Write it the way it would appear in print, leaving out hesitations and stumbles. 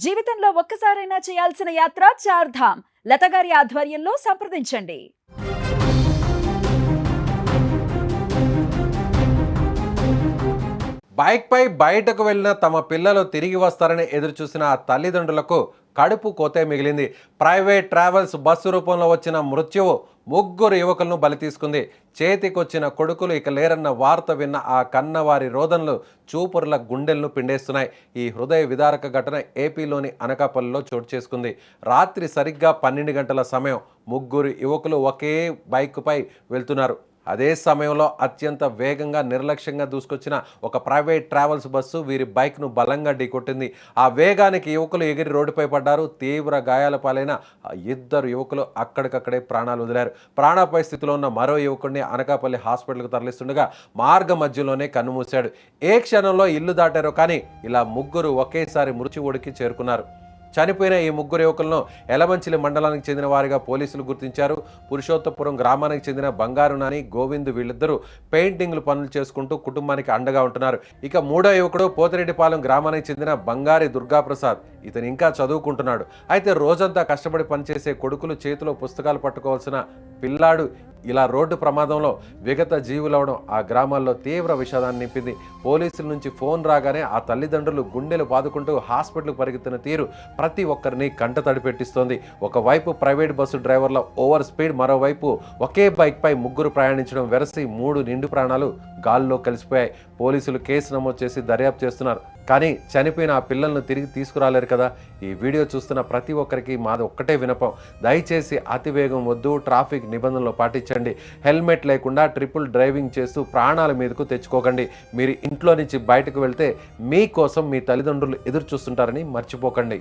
జీవితంలో ఒక్కసారైనా చేయాల్సిన యాత్ర చార్ధామ్. లతగారి ఆధ్వర్యంలో సంప్రదించండి. బైక్పై బయటకు వెళ్లిన తమ పిల్లలు తిరిగి వస్తారని ఎదురుచూసిన ఆ తల్లిదండ్రులకు కడుపు కోతే మిగిలింది. ప్రైవేట్ ట్రావెల్స్ బస్సు రూపంలో వచ్చిన మృత్యువు ముగ్గురు యువకులను బలి తీసుకుంది. చేతికొచ్చిన కొడుకులు ఇక లేరన్న వార్త విన్న ఆ కన్నవారి రోదనలు చూపురుల గుండెలను పిండేస్తున్నాయి. ఈ హృదయ విదారక ఘటన ఏపీలోని అనకాపల్లిలో చోటు చేసుకుంది. రాత్రి సరిగ్గా 12 గంటల సమయం. ముగ్గురు యువకులు ఒకే బైక్పై వెళ్తున్నారు. అదే సమయంలో అత్యంత వేగంగా నిర్లక్ష్యంగా దూసుకొచ్చిన ఒక ప్రైవేట్ ట్రావెల్స్ బస్సు వీరి బైక్ను బలంగా ఢీకొట్టింది. ఆ వేగానికి యువకులు ఎగిరి రోడ్డుపై పడ్డారు. తీవ్ర గాయాల పాలైన ఇద్దరు యువకులు అక్కడికక్కడే ప్రాణాలు వదిలారు. ప్రాణాపాయ స్థితిలో ఉన్న మరో యువకుడిని అనకాపల్లి హాస్పిటల్కు తరలిస్తుండగా మార్గ మధ్యలోనే కన్నుమూశాడు. ఏ క్షణంలో ఇల్లు దాటారో కానీ ఇలా ముగ్గురు ఒకేసారి మృత్యువుడికి చేరుకున్నారు. చనిపోయిన ఈ ముగ్గురు యువకులను ఎలమంచిలి మండలానికి చెందిన వారిగా పోలీసులు గుర్తించారు. పురుషోత్తపురం గ్రామానికి చెందిన బంగారు నాని, గోవింద్ వీళ్ళిద్దరూ పెయింటింగ్లు పనులు చేసుకుంటూ కుటుంబానికి అండగా ఉంటున్నారు. ఇక మూడో యువకుడు పోతిరెడ్డిపాలెం గ్రామానికి చెందిన బంగారి దుర్గాప్రసాద్. ఇతను ఇంకా చదువుకుంటున్నాడు. అయితే రోజంతా కష్టపడి పనిచేసే కొడుకులు చేతిలో పుస్తకాలు పట్టుకోవాల్సిన పిల్లాడు ఇలా రోడ్డు ప్రమాదంలో విగత జీవులవడం ఆ గ్రామాల్లో తీవ్ర విషాదాన్ని నింపింది. పోలీసుల నుంచి ఫోన్ రాగానే ఆ తల్లిదండ్రులు గుండెలు బాదుకుంటూ హాస్పిటల్కు పరిగెత్తిన తీరు ప్రతి ఒక్కరిని కంట తడిపెట్టిస్తోంది. ఒకవైపు ప్రైవేట్ బస్సు డ్రైవర్ల ఓవర్ స్పీడ్, మరోవైపు ఒకే బైక్పై ముగ్గురు ప్రయాణించడం వెరసి 3 నిండు ప్రాణాలు గాల్లో కలిసిపోయాయి. పోలీసులు కేసు నమోదు చేసి దర్యాప్తు చేస్తున్నారు. కానీ చనిపోయిన ఆ పిల్లలను తిరిగి తీసుకురాలేరు కదా. ఈ వీడియో చూస్తున్న ప్రతి ఒక్కరికి మాది ఒక్కటే వినపం. దయచేసి అతివేగం వద్దు, ట్రాఫిక్ నిబంధనలు పాటించండి, హెల్మెట్ లేకుండా ట్రిపుల్ డ్రైవింగ్ చేస్తూ ప్రాణాల మీదకు తెచ్చుకోకండి. మీరు ఇంట్లో నుంచి బయటకు వెళ్తే మీకోసం మీ తల్లిదండ్రులు ఎదురు చూస్తుంటారని మర్చిపోకండి.